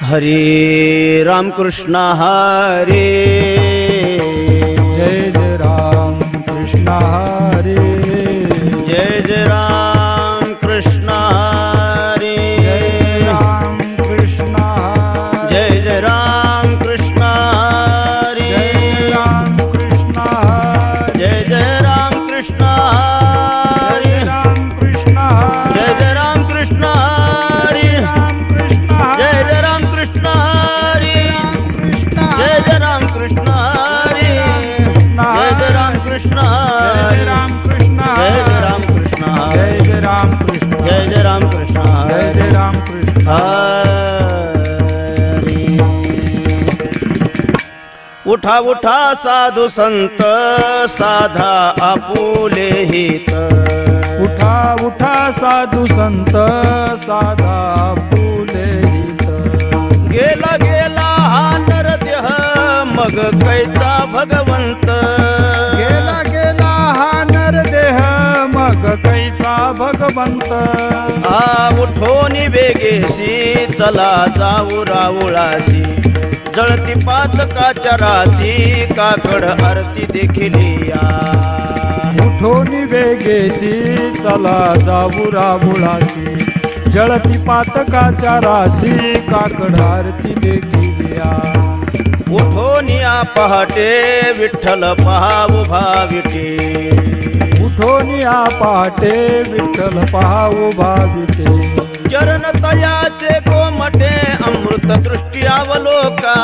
हरे राम कृष्ण हरे, जय जय राम कृष्ण हरे, जय जय राम कृष्ण हरे, जय राम कृष्ण हरे, जय जय राम कृष्ण हरे, जय राम कृष्ण हरे, जय जय राम कृष्ण हरे, राम कृष्ण हरे, जय जय राम कृष्ण हरे, राम कृष्ण जय जय राम कृष्ण हरे, जय जय राम कृष्ण हरे, जय जय राम कृष्ण हरे, राम कृष्ण जय जय राम कृष्ण हरे, जय जय राम कृष्ण जय जय राम कृष्ण जय जय राम कृष्ण हरे। उठा उठा साधू संत साधा आपुले हित, उठा उठा साधू संत साधा आपुले हित, गेला गेला हा नरदेह मग कैचा भगवंत, गेला गेला हा नरदेह मग कैचा भगवंत, उठोनी वेगेशी चला जाऊ राऊळाशी, जळती पातकाच्या राशी काकड आरती देखिलिया, उठोनी वेगेशी चला जाऊ राबुळाशी, जळती पातकाच्या राशी काकड आरती देखिलिया, उठोनिया पहाटे विठ्ठल पहा उभा विटे, उठोनिया पहाटे विठ्ठल पहा उभा विटे, चरण तयाचे कोमटे अमृत दृष्टी अवलोका,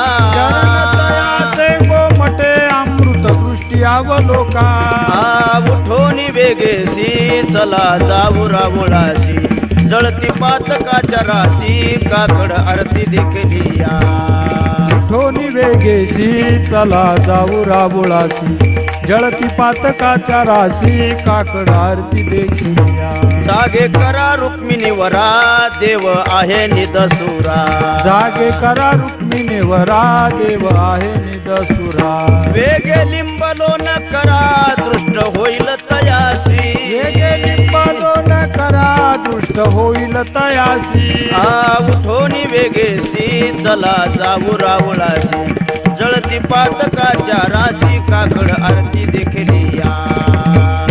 तयाचे गोमटे अमृत दृष्टी अवलोका, उठोनी वेगेशी चला जाऊ राऊळाशी, जळती पातकाच्या राशी काकड आरती देखिलिया, उठोनी वेगेशी चला जाऊ राबुळाशी, जळती पातकाच्या राशी काकड आरती देखिलिया, जागे करा रुक्मिणी वरा देव आहे निदसुरा, जागे करा रुक्मिणी वरा देव आहे निदसुरा, वेगे लिंबलो न करा दृष्ट होईल तयासी, वेगे लिंबालो न करा दुष्ट होईल तयासी, उठोनी वेगेशी चला जाऊ राऊळाशी, जळती पातकाच्या राशी काकड आरती देखिलिया,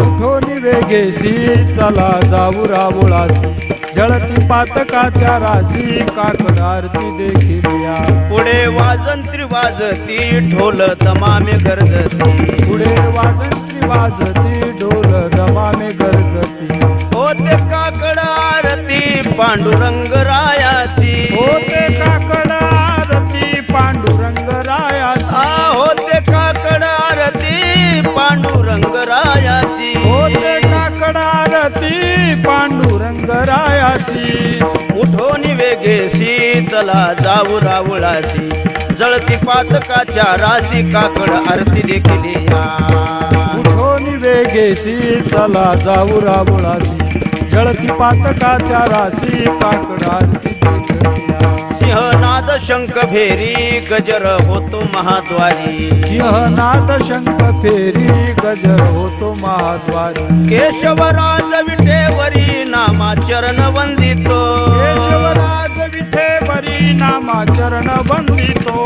उठोनी वेगेशी चला जाऊ राबुळाशी, जळती पातकाच्या राशी काकड आरती देखिलिया, पुढे वाजंत्री वाजती ढोल दमामे गरजती, पुढे वाजंत्री वाजती ढोल दमामे गरजती, होते काकड आरती पांडुरंग रायाची, होते काकड आरती पांडुरंग रायाची, होते काकड आरती पांडुरंग रायाची, होते काकड आरती पांडुरंग रायाची, उठोनी वेगेशी चला जाऊ राऊळाशी, जळती पातकाच्या राशी काकड आरती देखिलिया, उठोनी वेगेशी चला जाऊ राबुळाशी, जळती पातकाच्या राशी काकड आरती देखिलिया, सिंहनाद शंख भेरी गजर होतो महाद्वारी, सिंहनाद शंख फेरी गजर होतो महाद्वारी, केशवराज विटेवरी नामा चरण वंदितो, केशवराज विठेवरी नामा चरण वंदितो,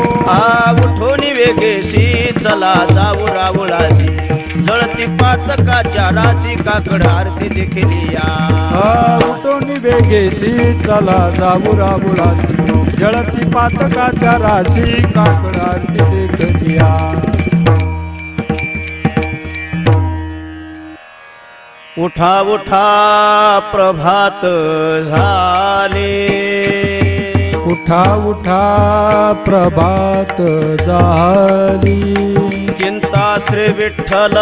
उठोनी वेगेशी चला जाऊ राऊळाशी, जळती पातकाच्या राशी काकड आरती देखिलिया, उठोनी वेगेशी चला जाऊ राबुळाशी, जळती पातकाच्या राशी काकड आरती देखिलिया, उठा उठा प्रभात झाले, उठा उठा प्रभात झाली, चिंता श्री विठ्ठल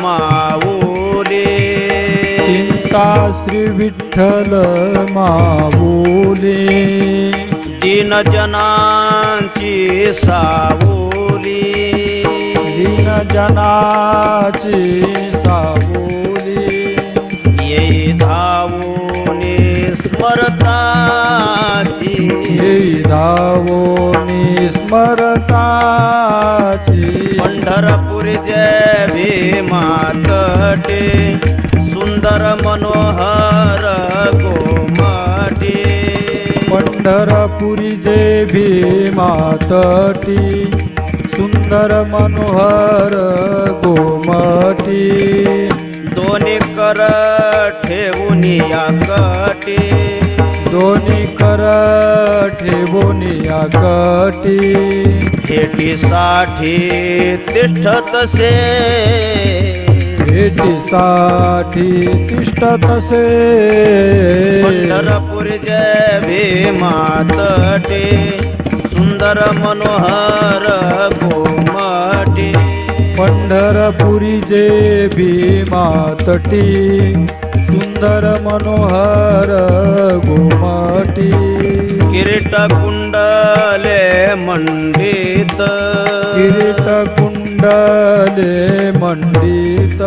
माऊली, चिंता श्री विठ्ठल माऊली, दीन जनांची सावली, दीन जनाची सावली, येई धावूनी स्मरताची, येई धावोनी स्मरताची, पंढरपूर जय भीमा तटे, सुंदर मनोहर गोमटे, पंढरपुरी जे भीमातटी सुंदर मनोहर गोमटी दोन्ही कर ठेवून या कटी दोन्ही कर ठेवून या कटी भेटीसाठी तिष्ठतसे भेटीसाठी तिष्ठतसे पंढरपूर जय भीमातटे सुंदर मनोहर गोमटी पंढरपुरी जे भीमातटी सुंदर मनोहर गोमटी किरीट कुंडले मंडित किरीट कुंडले मंडित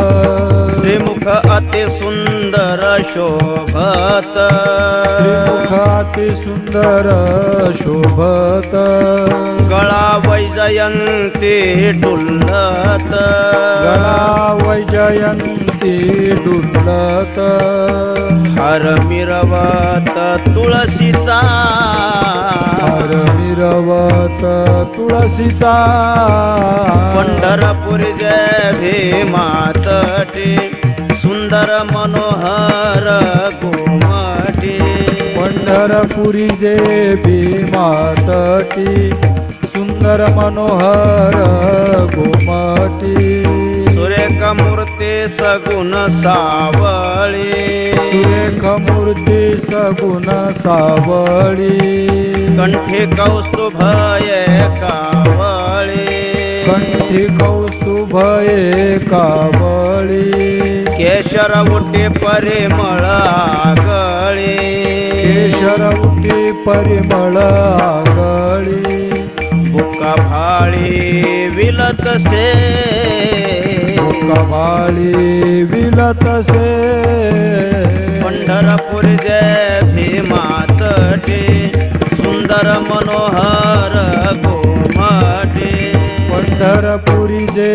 श्रीमुख अति सुंदर शोभत श्रीमुख अति सुंदर शोभत गळा वैजयंती डुल्लत गळा वैजयंती डुल्लत हर मिरवत तुळशीचा हर मिरवत तुळशीचा पंढरपूर जय भीमातटे सुंदर मनोहर गोमटी पंढरपुरी जे भीमातटी सुंदर मनोहर गोमटी सुरेख मूर्ती सगुण सावळी सुरेख मूर्ती सगुण सावळी कंठी कौस्तुभ कावळी कंठी कौस्तुभ एकावळी केशर उठी परिमळ गळी केशर उठी परिमळ आगळी बुका भाळी विलतसे कवाळी विलतसे पंढरपूर जय भीमातटे सुंदर मनोहर गोमटी पंढरपुरी जे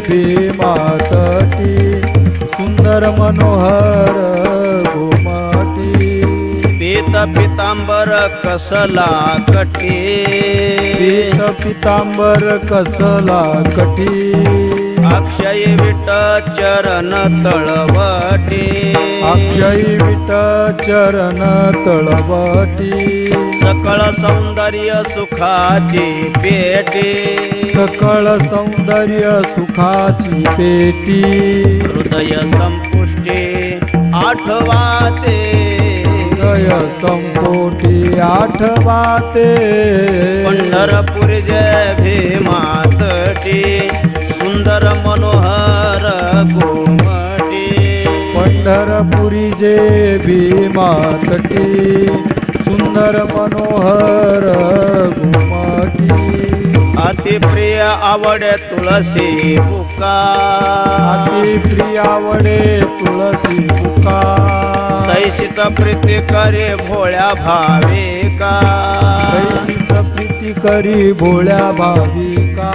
भीमातटी सुंदर मनोहर गोमटी पीत पितांबर कसला कटी पीत पितांबर कसला कटी अक्षय विट चरण तळवटी अक्षयी विट चरण तळवटी सकळ सौंदर्य सुखाची पेटी सकळ सौंदर्य सुखाची पेटी हृदय संपुष्टी आठवाते हृदय संपोटी आठवाते पंढरपूर जय भीमातटी सुंदर मनोहर गोमटी पंढरपुरी जे भीमातटी सुंदर मनोहर गोमटी अति प्रिय आवडे तुळसी बुका अति प्रियावडे तुळसी बुका तैसित प्रीती करे भोळ्या भाविका तैसीच प्रीती करी भोळ्या भाविका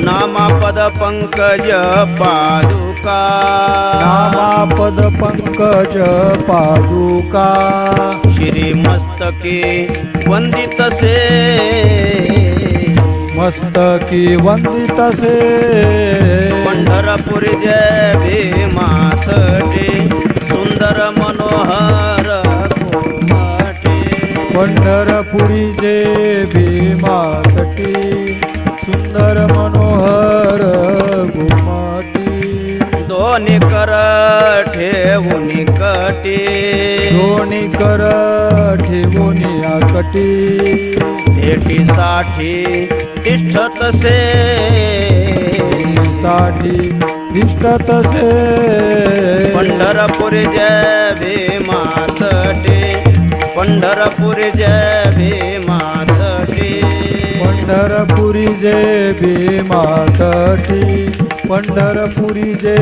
नामापद पंकज पादुका नामापद पंकज पादुका श्री मस्तकी वंदितसे मस्तकी वंदितसे पंढरपूर जय भीमातटे सुंदर मनोहर गोमटी पंढरपुरी जे भीमातटी सुंदर मनोहर गोमटी दोन्ही कर ठेवून कटी दोन्ही कर ठेवून कटी भेटीसाठी तिष्ठतसे साठी तिष्ठतसे पंढरपूर जय भीमातटे पंढरपूर जय भीमातटे पंढरपुरी जे भीमातटी पंढरपुरी जे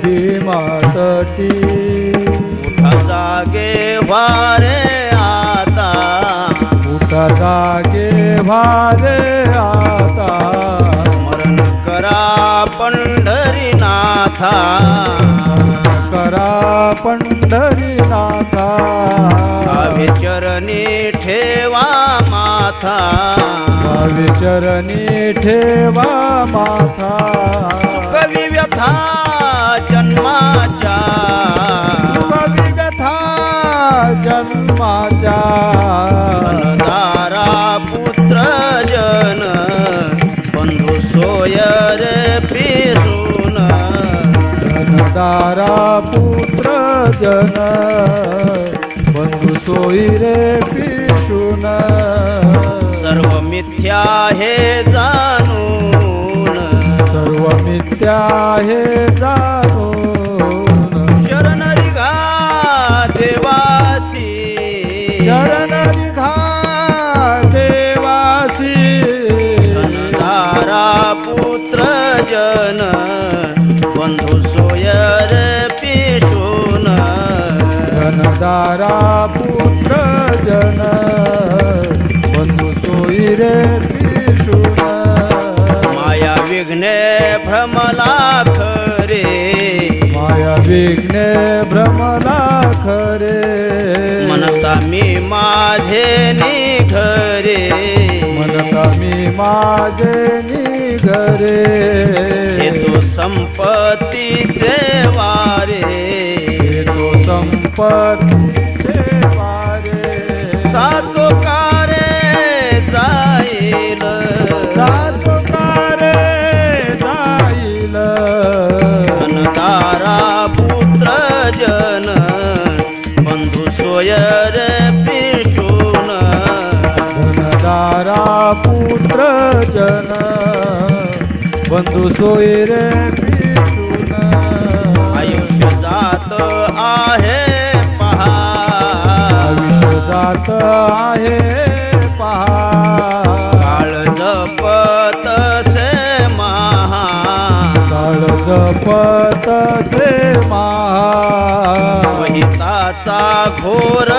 भीमातटी उठा जागे वारे आता उठा जागे भारे आता स्मरण करा पंढरीनाथा करा पंढरीनाथा भावे चरणी ठेवा माथा भावे चरणी ठेवा माथा कवी व्यथा जन्माच्या कवी व्यथा जन्माच्या धनधारा पुत्र जन बंधू सोय रे पिसून धनधारा पुत्र जन बंधू सोयी रे पिशून सर्व मिथ्या हे जाणून सर्व मिथ्या हे जाणून शरण रिघा देवासी शरण निघा देवासी धनधारा पुत्र जन बंधू सोय रे पिशून धनधारा पुत्र जन बंधू सोयी रे पिशून माया विघ्ने भ्रमला खरे माया विघ्ने भ्रमला खरे म्हणता मी माझे निघरे म्हणता मी माझे निघरे हे तो संपत्तीचे वारे तो संपत्तीचे वारे साचो कारे जाईल साचोकारे जाईल धनधारा पुत्र जन बंधू सोय रे पिशून धनधारा पुत्र जन बंधू सोयी रे पिशून आयुष्य जात आहे पहा आयुष्य जात आहे पहा काळ जपत से महा काळ जपत से महा स्वहिताचा घोर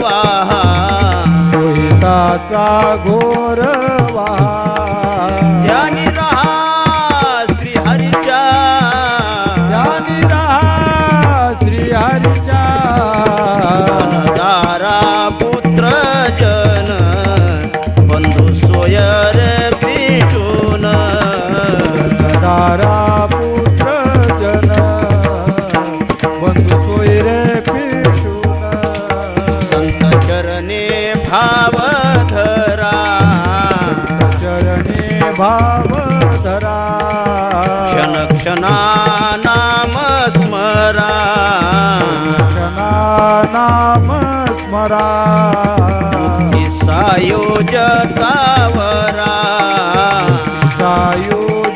वाहा सोहिताचा घोर वाहा ध्यानी रहा श्रीहरीच्या ध्यानी राहा श्रीहरीच्या धनधारा पुत्र जन बंधू सोय रे पिशून धनधारा पुत्र जन बंधू सोयी रे पिशून संत चरणे भाव धरा चरणी भाव धरा क्षण क्षणा नाम स्मरा क्षणा नाम स्मरा मुक्ती सायोजतावरा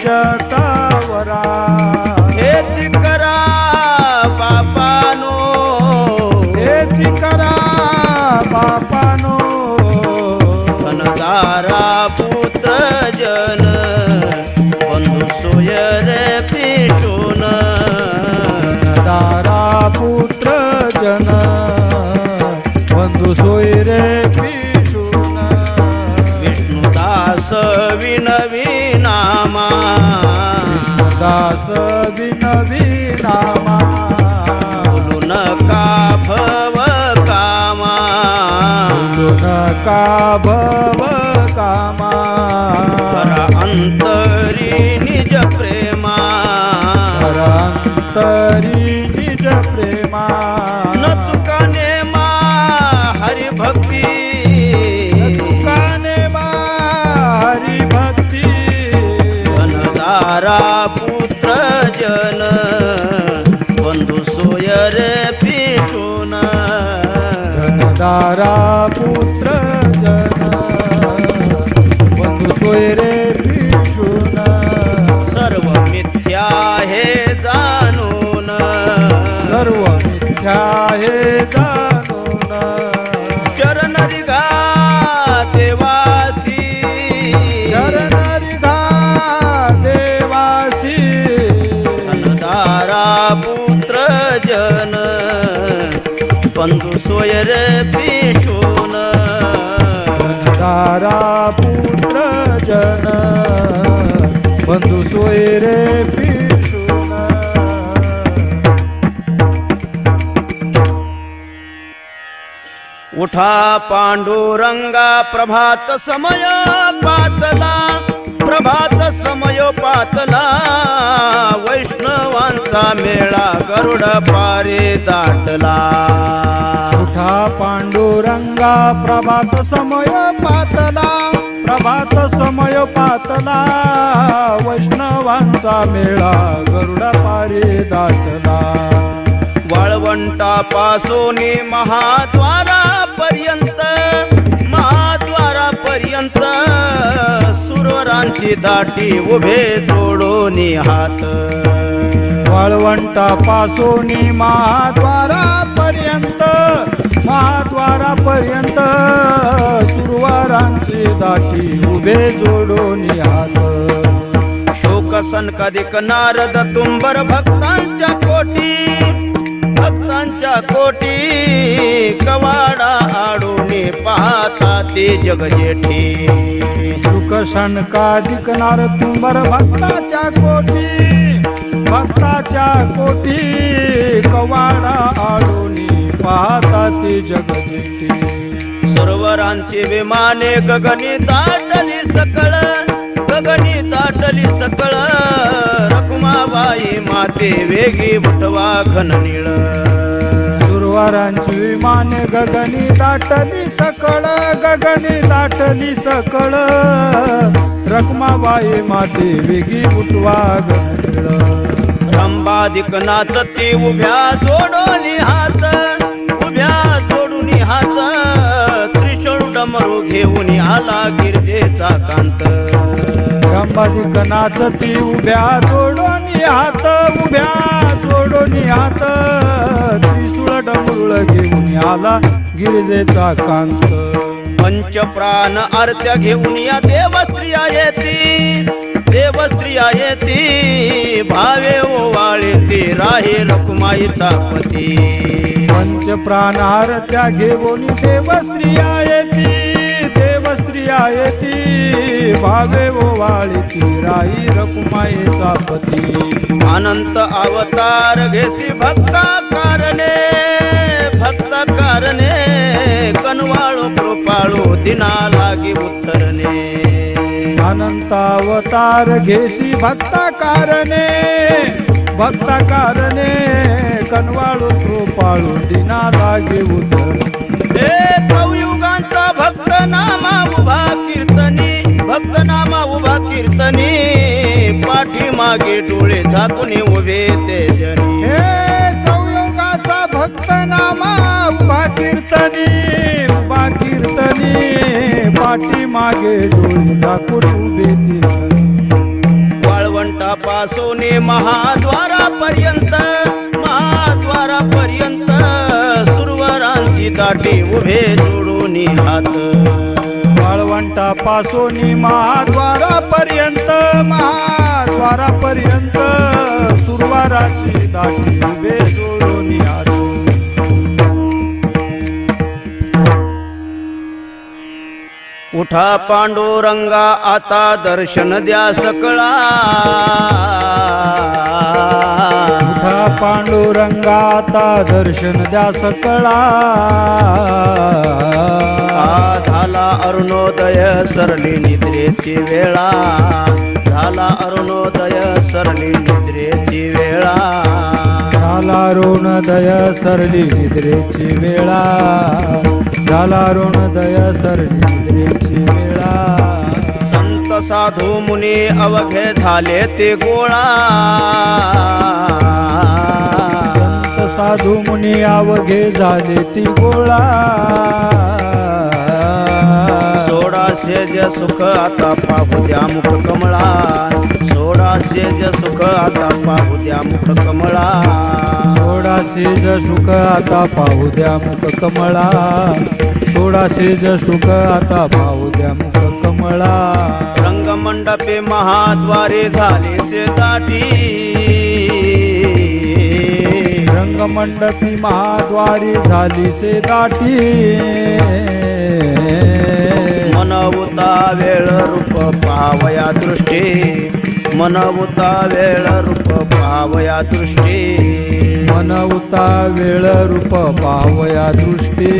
सायुजतावरा हेच करा बापानो हेच करा बापानो धनधारा पुत्र जन बंधू सोय रे पिशून धनधारा पुत्र जन बंधू सोयी रे पिशून विष्णुदास विनवी नामा विष्णुदास विनवी नामा बोलू नका भव कामा बोलू नका भव कामा खरा अंतरी निज प्रेमा अंतरी निज प्रेमा न चुकाने मा हरिभक्ती काने बा हरिभक्ती धनधारा पुत्र जन बंधू सोय रे पिशून धनधारा पुत्र जन बंधू सोयी रे पिशून सर्व मिथ्या हे जाणून सर्व मिथ्या हे जाणून शरण रिघा देवासी शरण रिघा देवासी धनधारा पुत्र जन बंधू सोय रे पिशून धनधारा पुत्र जन बंधू सोयी रे पिशून उठा पांडुरंगा प्रभात समय पातला, प्रभात समय पातला, वैष्णवांचा मेळा गरुड पारे दाटला. उठा पांडुरंगा प्रभात समय पातला, प्रभात समय पातला, वैष्णवांचा मेळा गरुड पारे दाटला. वाळवंटापासून महाद्वारापर्यंत, महाद्वारापर्यंत सुरवरांची दाटी उभे जोडून हात. वाळवंटापासून महाद्वारापर्यंत, महाद्वारापर्यंत सुरवरांची दाटी उभे जोडून हात. शोक सनकादिक नारद तुंबर भक्तांच्या कोटी, भक्तांच्या कोटी, कवाडा आडून पाहता ते जगजेठी. सुख शनकादिक नारद तुंबर भक्ताच्या कोटी, भक्ताच्या कोटी, कवाडा आडून पाहता ते जगजेठी. सुरवरांची विमाने गगनी दाटली सकळ, गगनी दाटली सकळ, रखुमाबाई माते वेगी उठवा घन निळ. सुरवरांची विमाने गगनी दाटली सकळ, गगनी दाटली सकळ, रखुमाबाई माते वेगी उठवा घन निळ. रंबादिक नाचती उभ्या जोडून हात, उभ्या जोडून हात, त्रिशूळ डमरू घेऊन आला गिरजेचा कांत. रंबादिक नाचती उभ्या जोडून हात, उभ्या जोडून हात, त्रिशूळ डमरुळ घेऊन आला गिरजेचा कांत. पंचप्राण आरत्या घेऊन या देवस्त्रिया येती, देवस्त्रिया येती, भावे ओवाळती राहे रखुमाईचा पती. पंचप्राण आरत्या घेऊन देवस्त्रिया येती, देवस्त्रिया येती, भावे ओवाळती राही रखुमाईचा पती. अनंत अवतार घेसी भक्ता कारणे, भक्ता कारणे, कनवाळू कृपाळू दिना लागी उद्धरणे. अनंत अवतार घेसी भक्ता कारणे, भक्ता कारणे, कनवाळू कृपाळू दिना लागे उद्धरणे. हे कवयुगांचा भक्त नामा उभा कीर्तनी, भक्त नामा उभा कीर्तनी, पाठीमागे डोळे झाकून उभे ते जनी. हे चौयुगाचा भक्त नामा उभा कीर्तनी, उभा कीर्तनी, पाठीमागे डोळे झाकून उभे ते जनी. वाळवंटापासून महाद्वारापर्यंत, महाद्वारापर्यंत सुरवरांची दाटी उभे जोडून हात. वाळवंटापासून महाद्वारापर्यंत, महाद्वारापर्यंत सुरवराची दाटी उभे जोडून हात. उठा पांडुरंगा आता दर्शन द्या सकळा, उठा पांडुरंगा आता दर्शन द्या सकळा. झाला अरुणोदय सरली निद्रेची वेळा, झाला अरुणोदय सरली निद्रेची वेळा. झाला अरुणोदय सरली निद्रेची वेळा, झाला अरुणोदय सरली निद्रेची वेळा. संत साधू मुनी अवघे झाले ते गोळा, संत साधू मुनी अवघे झाले ती गोळा. सोडा सेज सुख आता पाहू द्या मुख कमळा, सोडा सेज सुख आता पाहू द्या मुख कमळा. सोडा सेज सुख आता पाहू द्या मुख कमळा, सोडा सेज सुख आता पाहू द्या मुख कमळा. रंगमंडपे महाद्वारे झाले से दाटी, रंगमंडपी महाद्वारी झाली से दाटी. मनवता वेळ रूप पावया दृष्टी, मनवता वेळ रूप पावया दृष्टी. मनवता वेळ रूप पावया दृष्टी,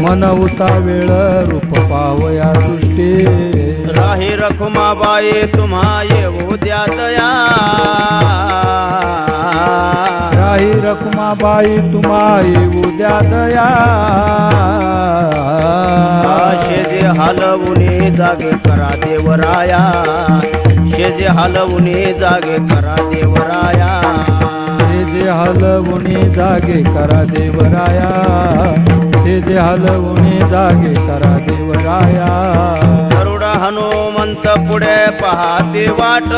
मनवता वेळ रूप पावया दृष्टी राही रखुमाबाई तुम्हा येऊ द्या दया राही रखुमाबाई तुम्हा येऊ द्या दया शेजे हलवुनी जागे करा देवराया शेजे हलवुनी जागे करा देवराया जे हलवुनी जागे करा देवराया जे हलवुनी जागे करा देवराया गरुड हनुमंत पुढे पाहते वाट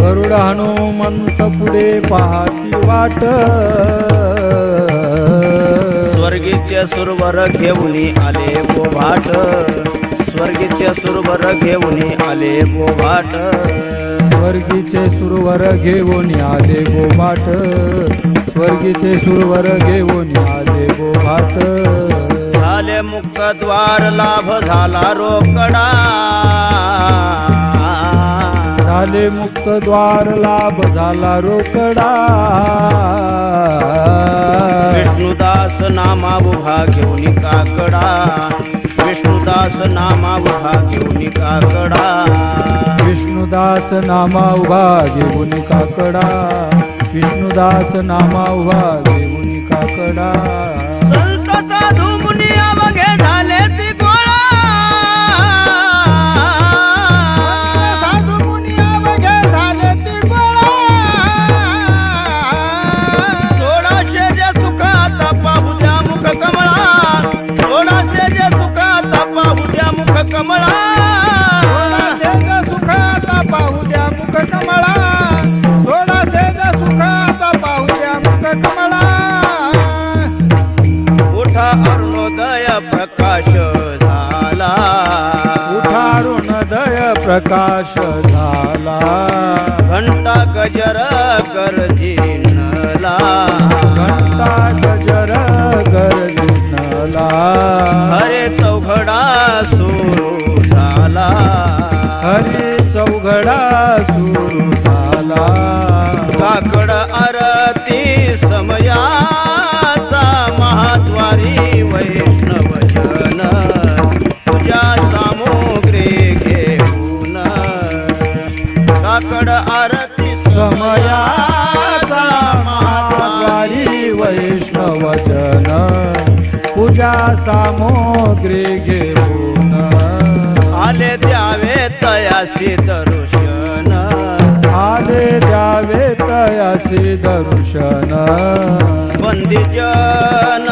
गरुड हनुमंत पुढे पाहती वाट स्वर्गीचे सुरवर घेऊनी आले गोभाट स्वर्गीचे सुरवर घेऊनी आले गोभाट स्वर्गीचे सुरवर घेऊन आले गोभाट स्वर्गीचे सुरवर घेऊन आले गोभाट झाले मुक्त द्वार लाभ झाला रोकडा झाले मुक्त द्वार लाभ झाला रोकडा विष्णुदास नामा उभा घेऊन काकडा विष्णुदास नामा उभा घेऊन काकडा विष्णुदास नामा उभा घेऊन काकडा विष्णुदास नामा उभा घेऊन काकडा संत साधू मुनी अवघे झाले ती गोळा साधू मुनी अवघे झाले ती गोळा सोळाशे जे सुखात पाहू द्या मुख कमळा सोळाशे जे सुखात पाहू द्या मुख कमळा पाहू द्या मुख कमळा सोळाशे सुखात पाहू द्या मुख कमळा उठा अरुणोदय प्रकाश झाला उठा अरुणोदय प्रकाश झाला घंटा गजर गर्जिनला घंटा गजर गर्जिनला हरे चौघडा सुरू झाला हरी चौघडा सुरू झाला काकड आरती समयाचा महाद्वारी वैष्णव जन पूजा सामुग्री घेऊन काकड आरती समयाचा महाद्वारी वैष्णव जन पूजा सामुग्री घेऊन आले द्यावे तयासी दर्शन आले द्यावे तयासी दर्शन बंदी जन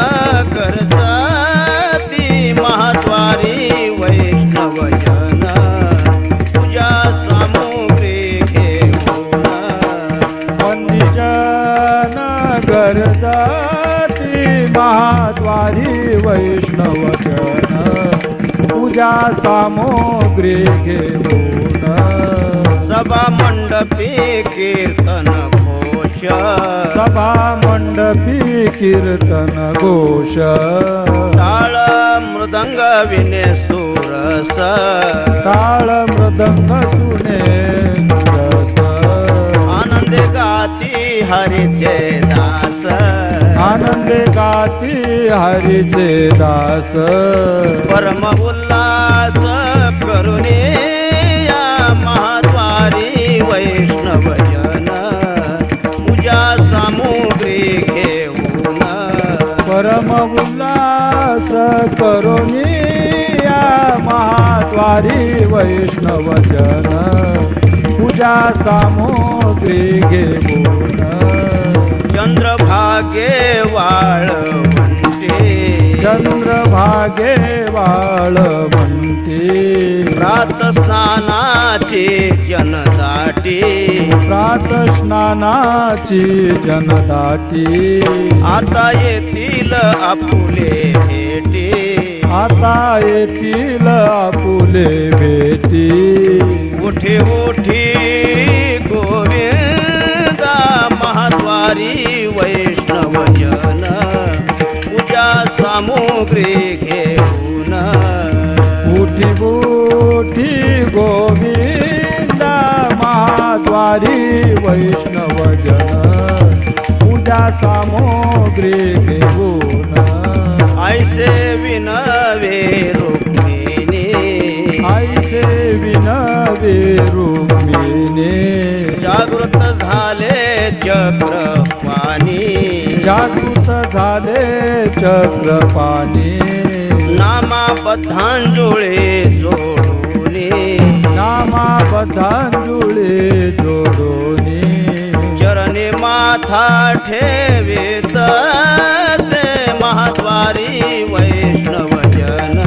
करती महाद्वारी वैष्णव जन पूजा सामुग्री घेऊन वंदिजन गरजाती महाद्वारी वैष्णव जन पूजा सामुग्री घेऊन सभा मंडपी कीर्तन घोष सभा मंडपी कीर्तन घोष टाळ मृदंग विने सुरस टाळ मृदंग सुने रस आनंदे गाती हरिचे दास आनंदे गाती हरीचे दास परम उल्लास करुणे या महाद्वारी वैष्णव जन पूजा सामुग्री घेऊन परम उल्लास करुणी या महाद्वारी वैष्णव जन पूजा सामुग्री घेऊन चंद्रभागे वाळवंटे चंद्रभागे वाळवंटे प्रातस्नानाची जनदाटी प्रातस्नानाची जनदाटी आता येतील आपुले भेटी आता येतील आपुले भेटी उठी उठी गोविंदा महाद्वारी वैष्णव जन पूजा सामुग्री घेऊन उठी उठी गोविंदा महाद्वारी वैष्णव जन पूजा सामो घेऊन ऐसे विनवे रुक्मिणी ऐसे विनवे रुक्मिणी जागृत झाले चक्रपाणी जागृत झाले चक्रपाणी नामाबद्धांजुळे जोडूनी नामाबद्धांजुळे जोडोनी चरणी माथा ठेवीत से महाद्वारी वैष्णवजन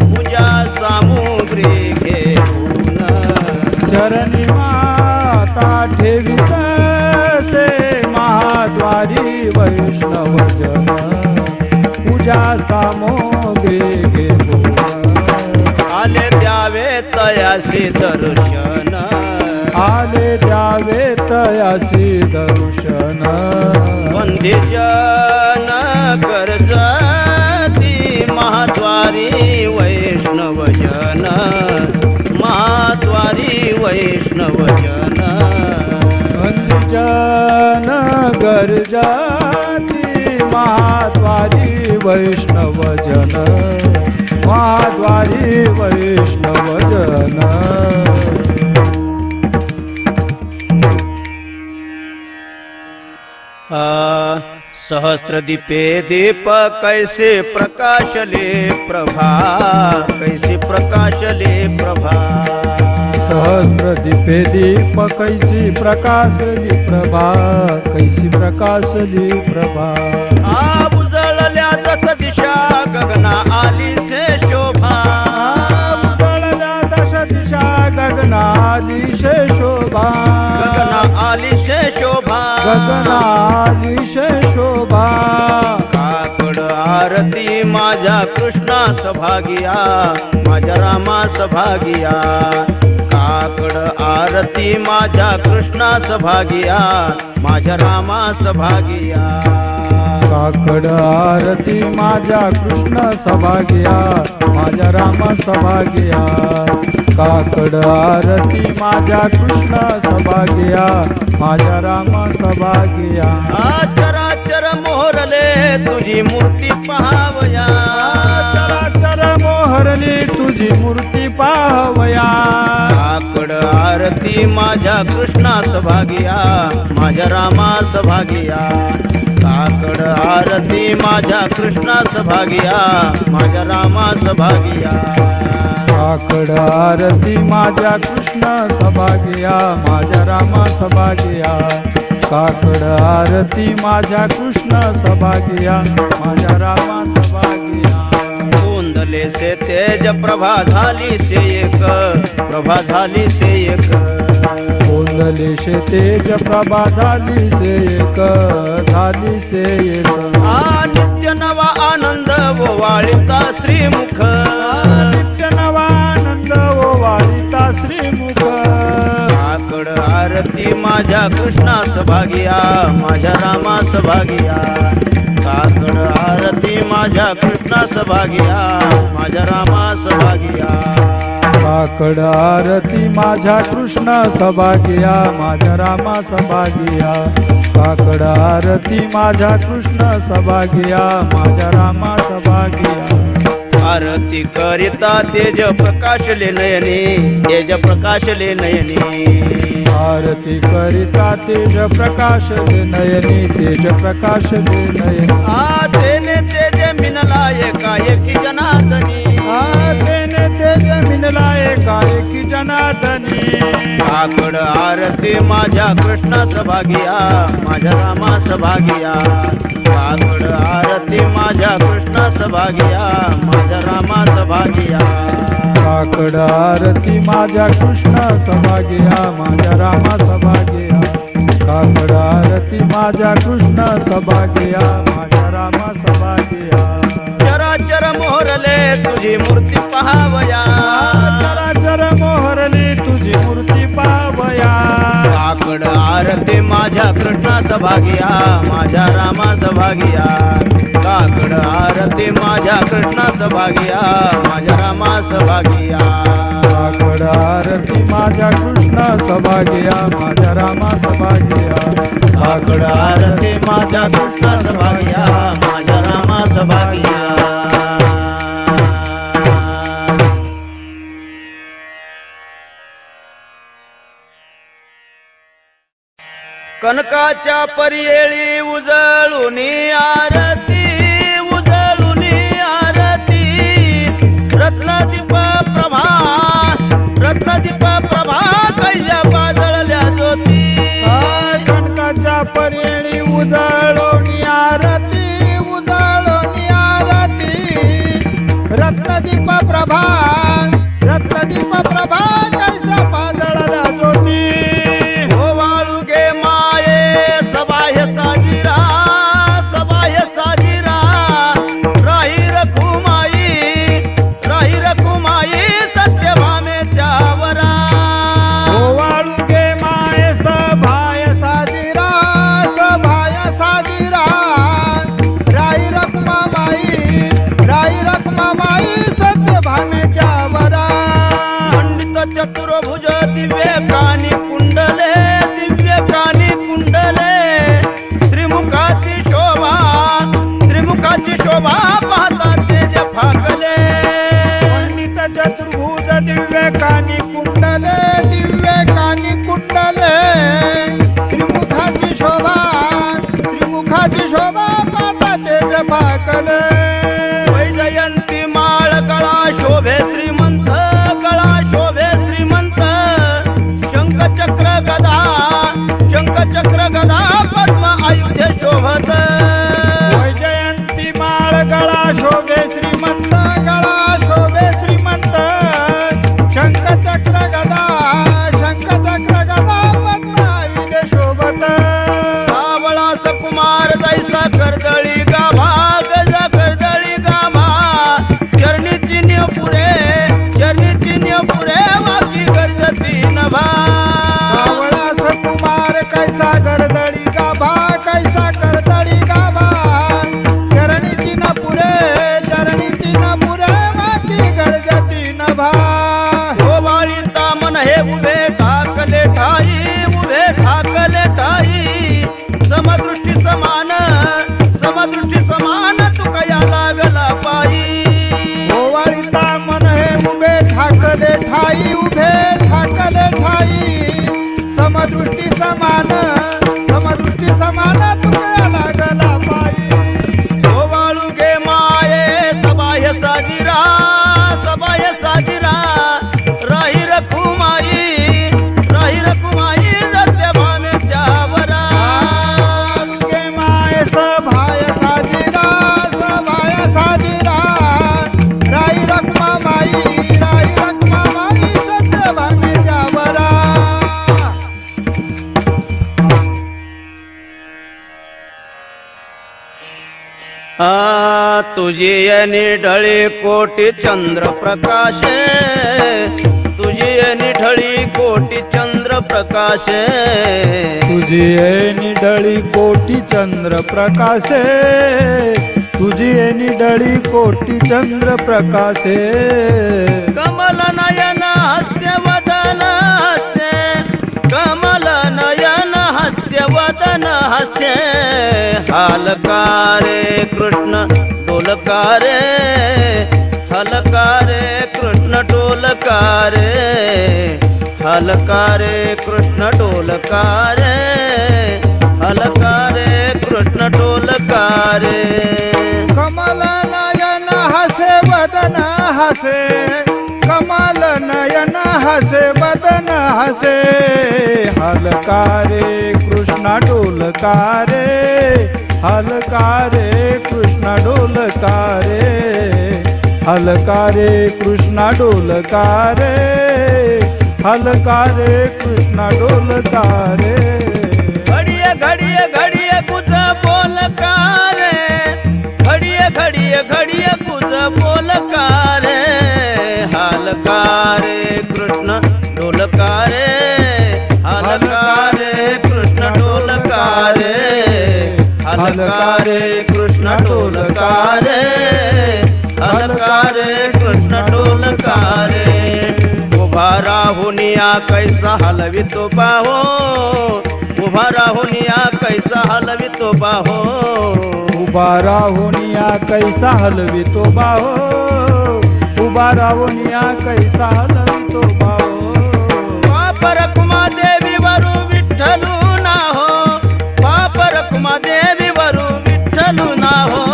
पूजा सामुग्री घेऊन चरणी माता ठेवित से महाद्वारी वैष्णवजन पूजा सामग्री घेऊन आले द्यावे तयासी दर्शन आले द्यावे तयासी दर्शन वंद्यजन कर्जती महाद्वारी वैष्णवजन महाद्वारी वैष्णवजन जन गर्जाती महाद्वारी वैष्णवजन महाद्वारी वैष्णवजन सहस्रदीपे दीप कैसे प्रकाशले प्रभा कैसे प्रकाशले प्रभा सहस्रदीपे दीप कैसी प्रकाशली प्रभा कैसी प्रकाशली प्रभा उजळल्या दश दिशा गगना आली से शोभा उजळल्या दश दिशा गगना आली से शोभा गगना आली से शोभा गगना आली से शोभा काकड आरती माझ्या कृष्णा सभागिया माझ्या रामा सभागिया काकड आरती माझ्या कृष्णा सभागिया माझ्या रामा सभागिया काकड आरती माझ्या कृष्ण सभागिया माझ्या राम सभागिया काकड आरती माझ्या कृष्ण सभागिया माझ्या राम सभागिया चराचर मोहरले तुझी मूर्ती पहावया चराचर मोहरली तुझी मूर्ती पाहवया काकड आरती माझ्या कृष्णा सभागिया माझ्या रामा सभागिया काकड आरती माझ्या कृष्णा सभागिया माझ्या रामा सभागिया काकड आरती माझ्या कृष्ण सभागिया माझ्या राम सभागिया काकड आरती माझ्या कृष्ण सभागिया माझ्या राम सभागिया गोंधले से तेज प्रभा झाली से एक प्रभा झाली से एक गोंधले से तेज प्रभा झाली से एक नित्य नवा आनंद ओवाळिता श्रीमुख नित्य नवा आनंद ओवाळिता श्रीमुख काकड आरती माझ्या कृष्णा सभागिया माझ्या रामा सभागिया काकड आरती माझ्या कृष्णा सभागिया माझ्या रामा सभागिया काकड आरती माझ्या कृष्ण सभागिया माझ्या रामा सभागिया काकड आरती माझ्या कृष्ण सभागिया माझ्या रामा सभागिया आरती करिता तेज प्रकाशले नयनी तेज प्रकाशले नयनी आरती करिता तेज प्रकाशले नयनी तेज प्रकाशले नयनी तेने तेज मिनला एकाएकी जनार्दनी तेने तेज मिनला एकाएकी जनार्दनी काकड आरती माझ्या कृष्णा सभागिया माझ्या रामा सभागिया काकड आरती माझ्या कृष्णा सभागिया माझ्या रामा सभागिया काकड आरती माझ्या कृष्ण सभागिया माझ्या रामा सभागिया काकड आरती माझ्या कृष्ण सभागिया माझ्या रामा सभागिया चराचर मोहरले तुझी मूर्ती पहावया चराचर मोहरली तुझी मूर्ती पावया काकड आरती माझ्या कृष्णा सभागिया माझ्या रामा सभागिया काकड आरती माझ्या कृष्णा सभागिया माझ्या रामा सभागिया साकड आरती माझ्या कृष्ण सभागिया माझ्या रामा सभागिया साकड आरती माझ्या कृष्ण सभागिया माझ्या रामा सभागिया कनकाच्या परियेळी उजळुनी आरती उजळुनी आरती रत्नदीप प्रभा रत्नदीप प्रभा कैल्या पाजळल्या ज्योती कनकाच्या पर्यळी उजळोनी आरती उजळोनी आरती रत्नदीप प्रभा रत्नदीप प्रभा कैसा पाजळल्या ज्योती साजिरा सबाह्य साजिरा राही रखुमाई सत्यभामेच्या वरा ओवाळू गे माये सभाय साजिरा सभाय साजिरा राही रखुमाई सत्यभामेच्या वरा पंडित चतुर्भुज दिव्य प्राणी कुंडले दिव्य प्राणी कुंडले श्रीमुखाची शोभा पाहता तेज फाकले पंडित चतुर्भुज दिव्य कानी कुंडले श्रीमुखाची शोभा पाहता तेज फाकले वैजयंती माळ गळा शोभे श्रीमंत शंखचक्र गदा पद्म आयुध शोभत वैजयंती माळ गळा शोभे श्रीमंत शंखचक्र गदा पद्म आयुध शोभत सावळा सकुमार जैसा कर्दळी गाभा गजा कर्दळी गाभा चरणीची पुरे वाकी गरजती नभा सावळा सकुमार कैसा गर्दळी गाभा चरणीची न पुरे माती गरजती नभा गोवाळीता मन हे उभे ठाकले ठाई समदृष्टी समान तुकया लागला पायी ओवाळीता मन हे उभे ठाकले ठाई समदृष्टी समान तुकया लागला पायी गोवाळू गे माये सबाह्य साजिरा राही रखुमाई सत्यभामेच्या वरा गे माय सभाय साजिरा राई रखुमाई सत्यभामेच्या वरा तुझी निढळी कोटी चंद्र प्रकाशे तुझी निढळी कोटी चंद्र प्रकाशे तुझी निडळी कोटी चंद्र प्रकाशे तुझी निडळी कोटी चंद्र प्रकाशे कमल नयन हास्य वदन कमल नयन हास्य वदन हास्य हालकारे कृष्ण डोलकारे हलकारे कृष्ण डोलकारे हलकारे कृष्ण डोलकारे हलकारे कृष्ण डोलकारे कमल नयन हसे वदन हसे कमल नयन हसे वदन हसे हलकारे कृष्ण डोलकारे हलकारे कृष्ण डोलकारे हलकारे कृष्ण डोलकारे हलकारे कृष्ण डोलकारे घडिये घडिये घडिये कुछ बोलकारे घडिये घडिये घडिये कुछ बोलकारे हलकारे कृष्ण डोलकारे हलकारे कृष्ण डोलकारे हलकारे कृष्ण डोलकारे हलकारे कृष्ण डोलकारे उभा राहुनिया कैसा हलवितो पाहो, उभा राहुनिया कैसा हलवितो पाहो, उभा राहुनिया कैसा हलवितो बाहो, उभा राहुनिया कैसा हलवितो बाहो. पाप रखुमा देवी वरु विठ्ठलू ना हो, पाप रखुमा देवी वरु विठ्ठलू ना हो.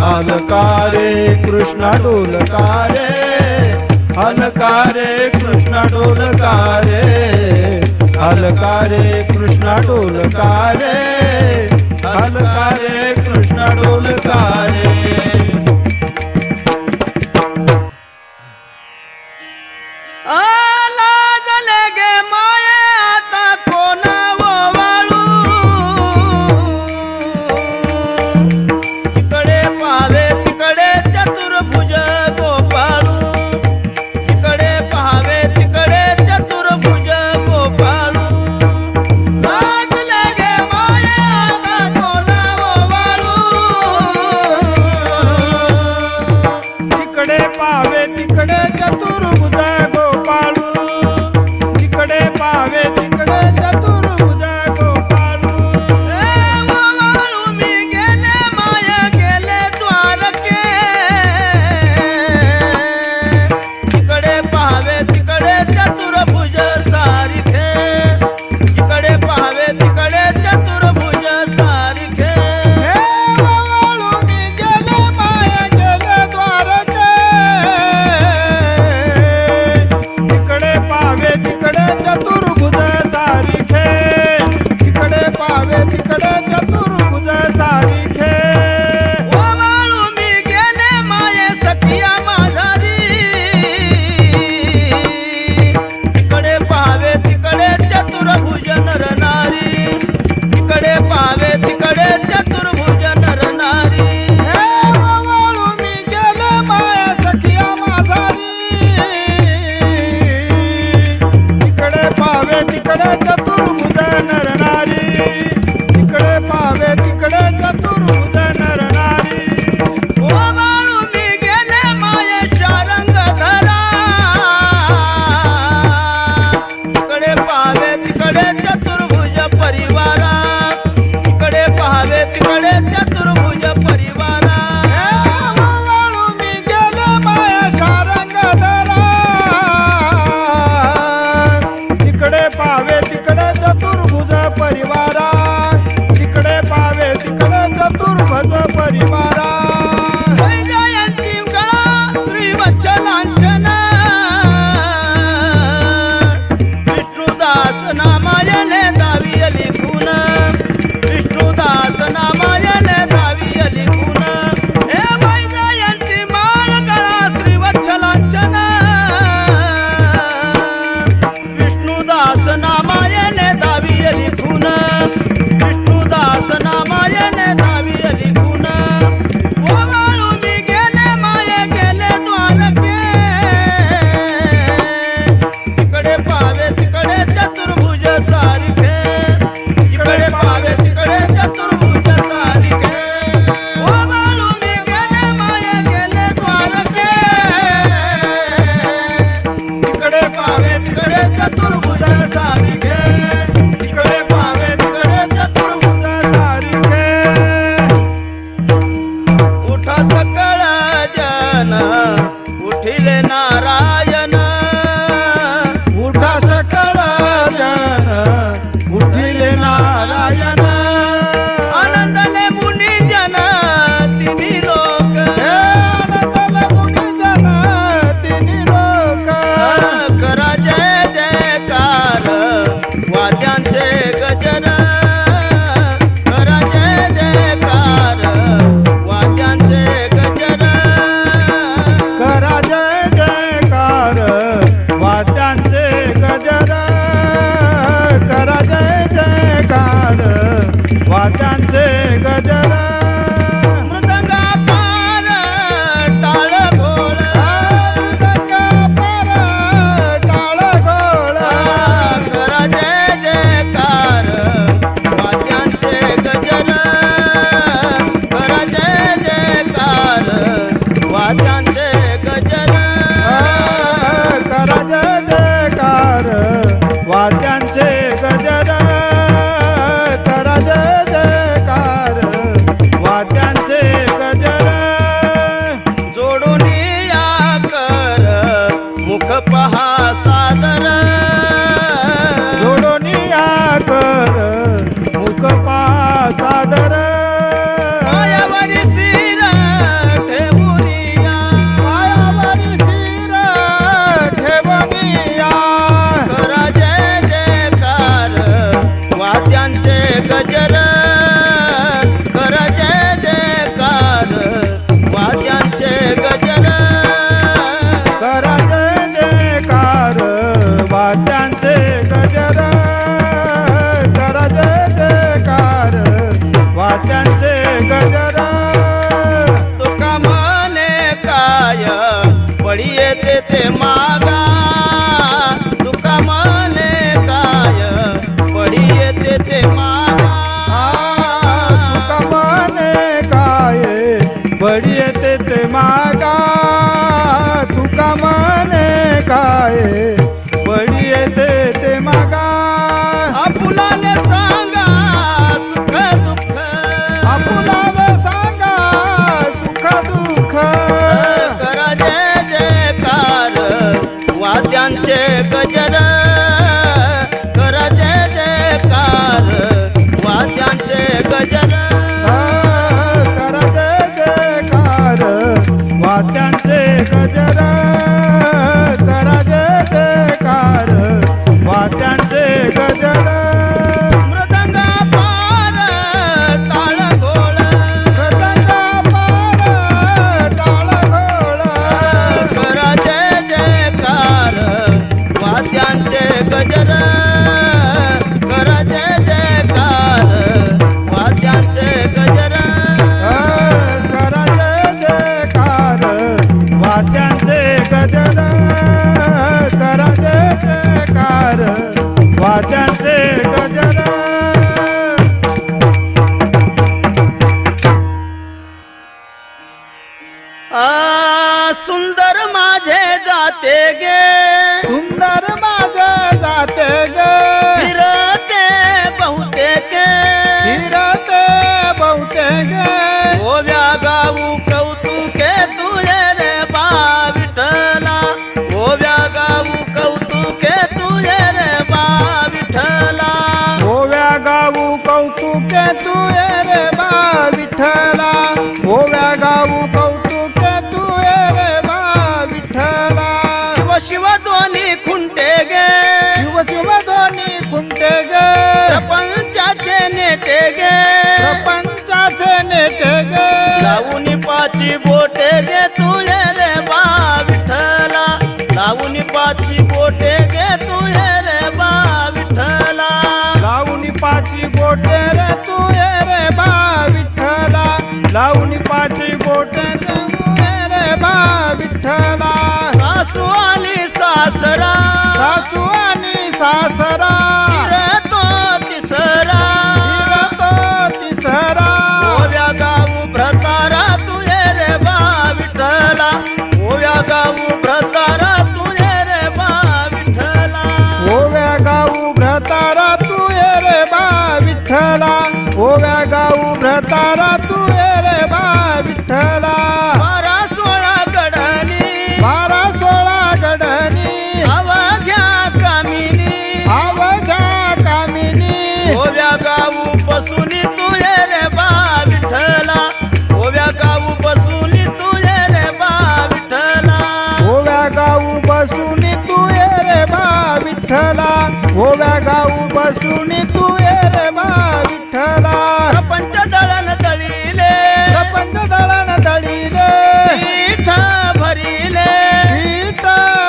हलकारे कृष्णा डोलकारे, हलकारे कृष्णा डोलकारे, हलकारे कृष्णा डोलकारे, हलकारे कृष्णा डोलकारे. लाजले गे माये आता कोणा ओवाळू, तिकडे पाहावे तिकडे चतुर्भुज गोपाळू, तिकडे पाहावे तिकडे चतुर्भुज गोपाळू. लाजले गे माये आता कोणा ओवाळू, तिकडे पावे तिकडे चतुर्भुज गोपाळू, तिकडे पावे तिकडे चतुर्भुज गोपाळू. ओवाळू मी गेले माया गेले द्वारके, तिकडे पाहावे तिकडे चतुर्भुज सारिखे, तिकडे पाहावे तिकडे चतुर्भुज सारिखे. ओवाळू मी गेले माया गेले द्वारके, तिकडे पावे तिकडे चतुर्भुज सारिखे, तिकडे पावे तिकडे चतुर्भुज सारिखे. ओवाळू मी गेले माये सखिया माझारी, तिकडे पाहावे तिकडे चतुर्भुज नर नारी, तिकडे पाहावे तिकडे चतुर्भुज नर नारी. ओवाळू मी गेले माया सखिया माझारी, तिकडे पावे तिकडे चतुर्भुज नर नारी, तिकडे पावे तिकडे चतुर्भुज नर नारी. ओवाळू मी गेले माये शारंग धरा, तिकडे पाहावे तिकडे चतुर्भुज परिवारा, तिकडे पाहावे तिकडे चतुर्भुज परिवारा. ओवाळू मी गेले माया शारंग धरा, तिकडे पावे तिकडे चतुर्भुज परिवारा, तिकडे पावे तिकडे चतुर्भुज परिवारा. जयंती गळा श्री वत्सलांचन, विष्णुदास नामायले दावी लिखून, विष्णुदास नामायले दावी लिखून. हे बाई जयंती माळ गळा श्री वत्सलांचन, विष्णुदास नामायले दावी लिखून, विष्णुदास नामायले दावी लिखून. ओवाळू मी गेले माये गेले द्वारके, तिकडे पावे तिकडे चतुर्भुज सारिखे, तिकडे पावे तिकडे चतुर्भुज सारिखे. ओवाळू मी गेले माये गेले द्वारके, तिकडे पावे तिकडे चतुर्भुज सारिखे, तिकडे पावे तिकडे चतुर्भुज सारिखे. उठा सकळ जन उठिले नारायण, उठा सकळ जन उठिले नारायण. आनंदले मुनी जन तिन्ही लोक, आनंदले मुनिजन तिन्ही लोक. करा जय जयकार वाद्यांचे गजर, करा जय जयकार वाद्यांचे गजर. करा जय जयकार येते ते मागा तुका मने काय पडी येते ते मागा तुका मने काय बडी येते ते मागा तुका मने काय बडी येते ते मागा आपुलाले सांगा सुख दुःख आपुलाले सांगा सुख दुःख करा जय जयकार वाद्यांचे गजर करा जय जयकार वाद्यांचे गजर करा जय जयकार वाद्यांचे गजर करा जय जयकार वाद्यांचे गजर मृदंगा पार टाळ घोळ मृदंगा पार टाळ घोळ करा जय जयकार वाद्यांचे गजर करा जय जयकार वाद्यांचे गजर करा जय जयकार वाद्यांचे गजर करा जय जयकार वाद्यांचे गजर सुंदर माझे जाते गे सुंदर माझे जाते गे फिरते बहुतेक फिरते बहुते गे ओव्या गाऊ कौतुके तुझे रे बा विठ्ठला ओव्या गाऊ कौतुके तुझे रे बा विठ्ठला ओव्या गाऊ कौतुके तू रे बा विठ्ठला ओव्या गाऊ कौतुके तू रे बा विठ्ठला शिव दोन्ही खुंटे गे शिव शिव दोन्ही खुंटे गे प्रपंचाचे नेटे गे प्रपंचाचे नेटे गे लावून पाची बोटे गे तुझे रे बा विठ्ठला लावून पाची बोटे गे तुझे रे बा विठ्ठला लावून पाची बोटे रे तू रे बा विठ्ठला लावून पाची बोटे तू रे बा विठ्ठला सासू आणि सासरा सासू आणि सासरा फिरतो तिसरा फिरतो तिसरा ओव्या गाऊ भ्रतारा तुझे रे बा विठ्ठला ओव्या गाऊ भ्रतारा तुझे रे बा विठ्ठला ओव्या गाऊ भ्रतारा तू रे बा विठ्ठला ओव्या गाऊ भ्रतारा तू रे बा विठ्ठला 12-16 गडणी 12-16 गडणी अवघ्या कामिनी अवघ्या कामिनी ओव्या गाऊ बसूनी तुझे रे बा विठ्ठला ओव्या गाऊ बसूनी तुझे रे बा विठ्ठला ओव्या गाऊ बसून तू रे बा विठ्ठला ओव्या गाऊ बसून तू रे बा विठ्ठला प्रपंच दळण दळीले प्रपंच दळण दळीले पीठ भरिले पीठ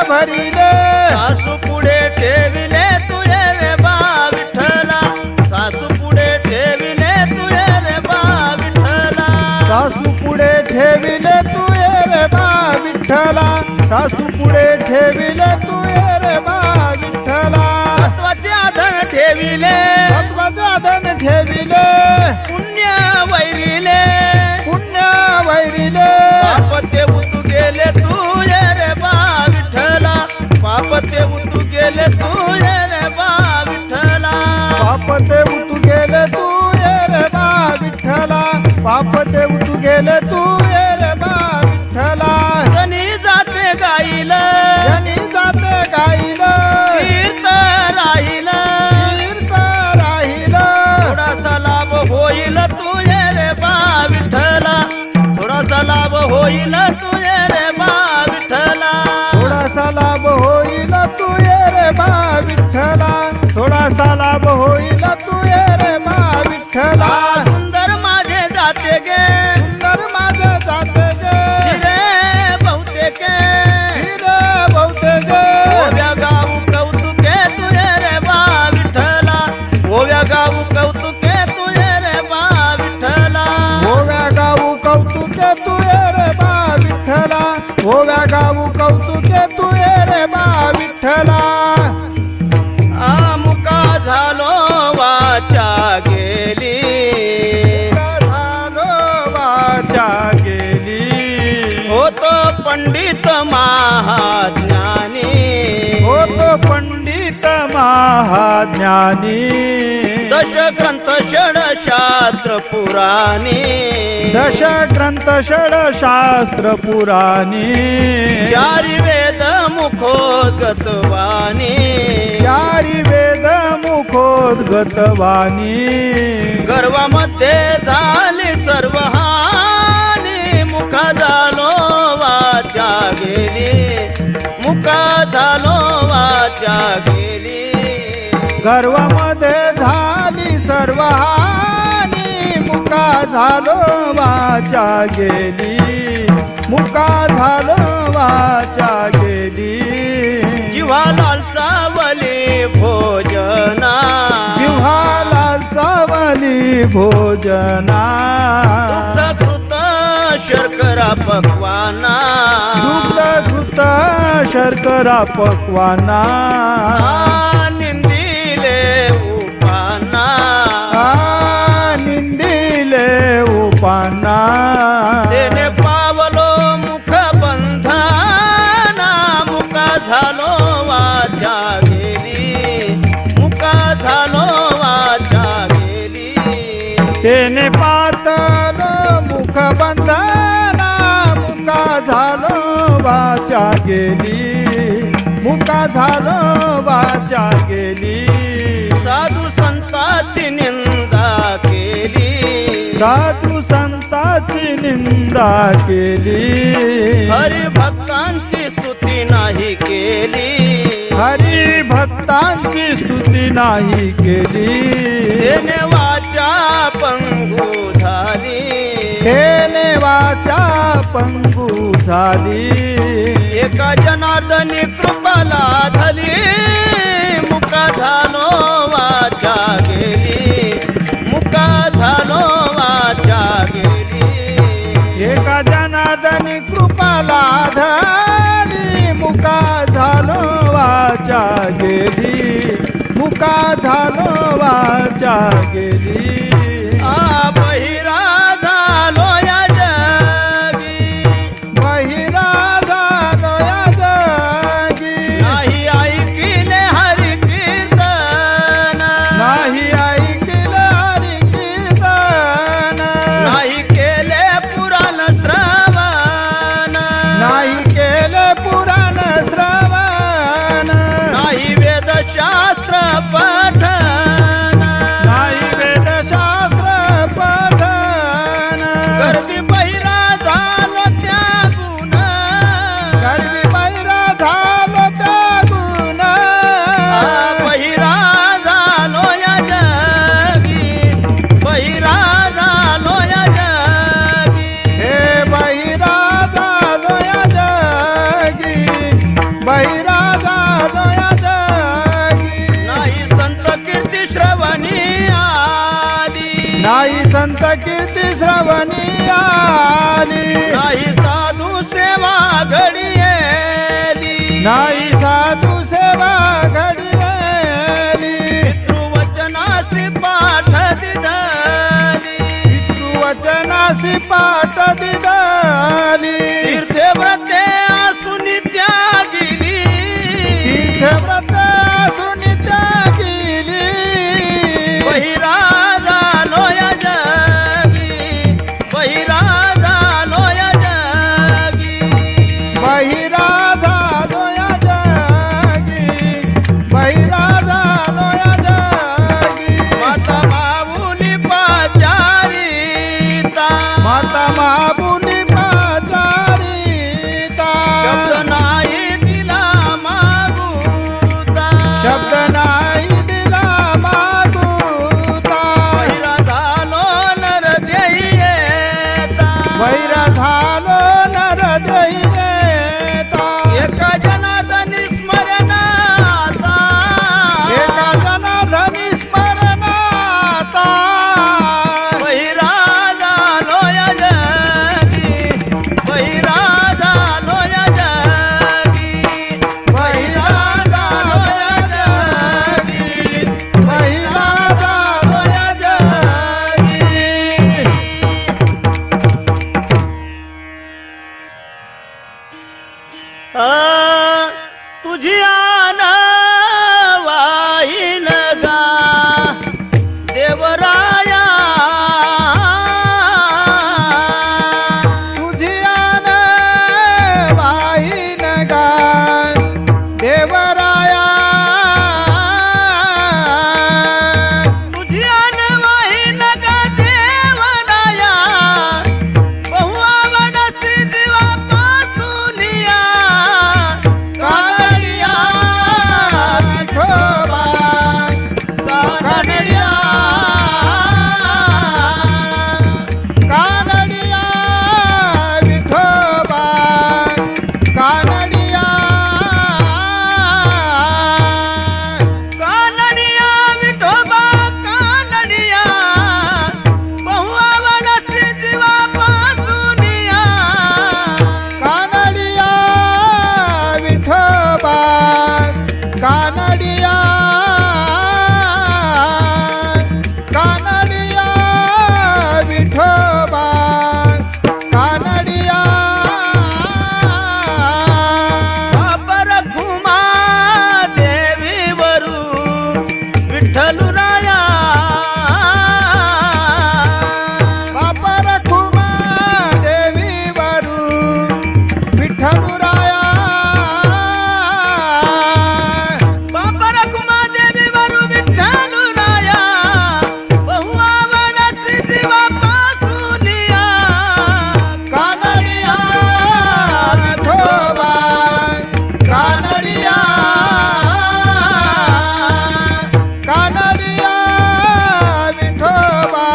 भरिले सासू पुढे ठेविले तुझे रे बा विठ्ठला सासू पुढे ठेविले तुझे रे बा विठ्ठला सासू पुढे ठेविले तू रे बा विठ्ठला सासू पुढे ठेविले तू रे बा विठ्ठला तत्वाचे आधण ठेविले तत्वाचे धन ठेविले पुण्य वैरिले पुण्य वैरिले पाप ते उतू गेले तुझे रे बा विठ्ठला पाप ते उतू गेले तुझे रे बा विठ्ठला पाप ते उतू गेले तू रे बा विठ्ठला पाप ते उतू गेले तू रे बा विठ्ठला जनी जाते गाईल जनी जाते गाईल तीर्थ राहील तीर्थ राहील थोडासा लाभ होईल तुझे रे बा विठ्ठला थोडासा लाभ होईल तुझे रे बा विठ्ठला थोडासा लाभ होईल तू रे बा विठ्ठला थोडासा लाभ होईल तू रे बा विठ्ठला सुंदर माझे जाते गे सुंदर माझे महाज्ञानी होतो पंडित महाज्ञानी दशग्रंथ षडशास्त्र पुराणी दशग्रंथ षडशास्त्र पुराणी चारी वेद मुखोद्गतवाणी चारी वेद मुखोद्गतवाणी गर्वामध्ये झाली सर्व हानी मुखा झालो वाचा गेली मुखा झालो वाचा गेली गर्वामध्ये झाली सर्व हानी मुका झालो वाचा गेली मुका झालो वाचा गेली जिव्हाला चावली भोजना जिव्हाला चावली भोजना दुग्ध शर्करा पक्वाना दुग्ध घृत शर्करा पक्वाना निंदिले उपाना निंदिले उपाना तेने पावलो मुख बंधना मुका झालो वाचा गेली मुका झालो वाचा गेली तेने पातलो मुख बंधना मुका झालो वाचा गेली मुका झालो वाचा गेली साधू संतांची निंदा केली साधू संतांची निंदा केली हरिभक्तांची स्तुती नाही केली हरिभक्तांची स्तुती नाही केली तेने वाचा पंगू झाली तेने वाचा पंगू झाली एका जनार्दनी कृपा लाधली मुका झालो वाचा गेली मुका झालो वाचा गेली एका जनार्दनी कृपा लाधली मुका झालो वाचा गेली मुका झालो वाचा गेली बहिरा झालो या जगी बहिरा झालो या जगी नाही ऐकिले हरि कीर्तन नाही ऐकले हरि कीर्तन नाही केले पुराण श्रवण नाही केले पुराण श्रवण नाही वेदशास्त्र पठन नाही वेदशास्त्र पठन गर्वी बहिरा झालो त्यागून गर्वी बहिरा झालो त्यागून बहिरा झालो या जगी बहिरा झालो या जगी हे बहिरा झालो या जगी बहिरा झालो या जगी नाही संत कीर्ती श्रवणी आली नाही संत कीर्ती श्रवणी आली नाही साधू सेवा घडियेली नाही साधू सेवा घडली पितृवचनासी पाठ दिदली पितृवचनासी पाठ दिदली तीर्थे व्रते आसुनी त्यागिली तीर्थव्रत असून त्यागिली बहिरा झालो या जगी बहिरा झालो या जगी बहिरा झालो या जगी बहिरा झालो या जगी माता माऊली पाचारिता माता महाबुनी पाचारिता शब्द नाही दिला मागूता शब्द नाही दिला मागूता बहिरा झालो नर देईयेता वैरा झालो नर दैवेता एका जनार्दनी स्मरणाता एका जनार्दनी स्मरणाता बहिरा झालो या जगी बहिरा झालो या जगी वैरा झालो या तुझी आन वाहीन गा देवराया तुझी आन वाहीन गा देवराया तुझी आन वाहीन गा देवराया बहु आवडसी दिवापासूनिया कानडिया विठोबा कानडिया कानडिया विठोबा कानडिया कानडिया विठोबा कानडिया बहु आवडसी दिवापासूनिया कानडिया विठोबा कानडिया कानडिया विठोबा कानडिया परखुमा देवीवरू विठ्ठलुराया बापर खुमा देवीवरू विठ्ठलुराया परखुमा देवीवरू विठ्ठलुराया बहु आवडसी दिवापासूनिया कानडिया विठोबा कानडिया कानडिया विठोबा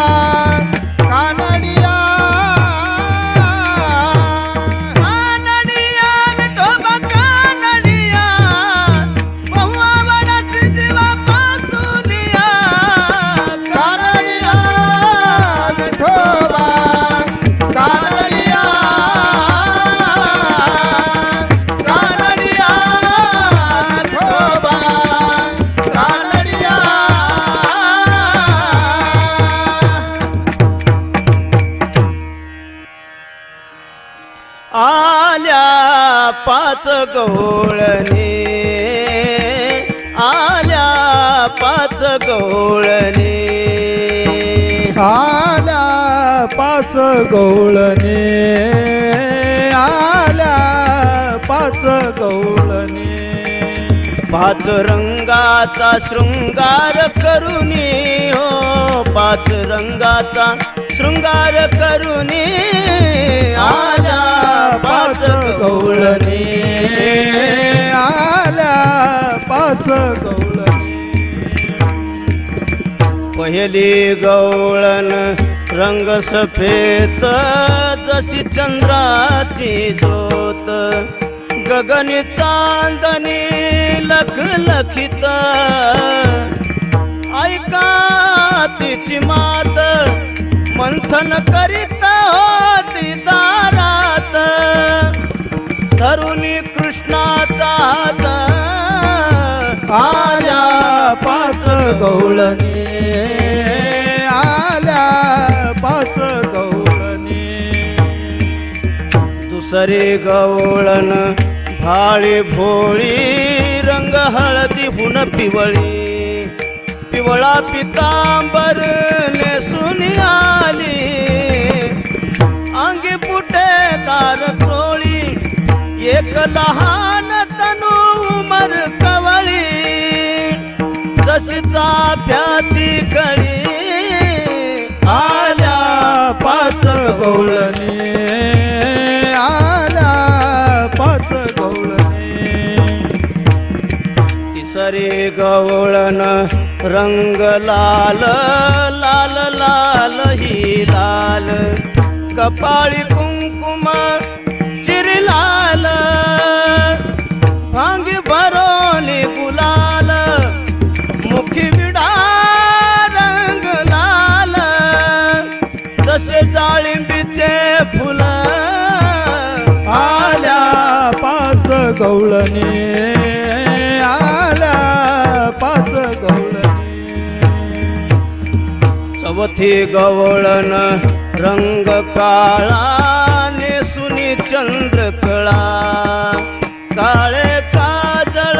कानडिया कानडिया विठोबा कानडिया बहु आवडसी दिवापासूनिया कानडिया विठोबा कानडिया कानडिया विठोबा कानडिया आल्या पाच गवळणी आल्या पाच गवळणी आल्या पाच गवळणे आल्या पाच गवळणे पाच रंगाचा शृंगार करुनी हो पाच रंगाचा शृंगार करुनी आल्या पाच गवळणी आल्या पाच गवळणे पहिली गवळण रंग सफेद जशी चंद्राची ज्योत गगनी चांदणी लखलखित ऐका तिची मात मंथन करीत होती दारात धरुणी कृष्णाचा हात आल्या पाच गवळणे आल्या पाच गवळणे दुसरी गवळण भाळी भोळी रंग हळदी हुन पिवळी पिवळा पितांबर नेसून आली अंगी पुटे दार चोळी एक लहान तनू उमर कवळी जशी चाफ्याची कळी आल्या पाच गवळणे आल्या पाच गवळणे तिसरी गवळण रंग लाल लाल लाल ही लाल कपाळी कुंकुम चिरी लाल भांगी भरोली गुलाल मुखी विडा रंग लाल जसे डाळिंबीचे फुल आल्या पाच गवळणे आल्या पाच गवळणे चौथी गवळण रंग काळा नेसुनी चंद्रकळा काळे काजळ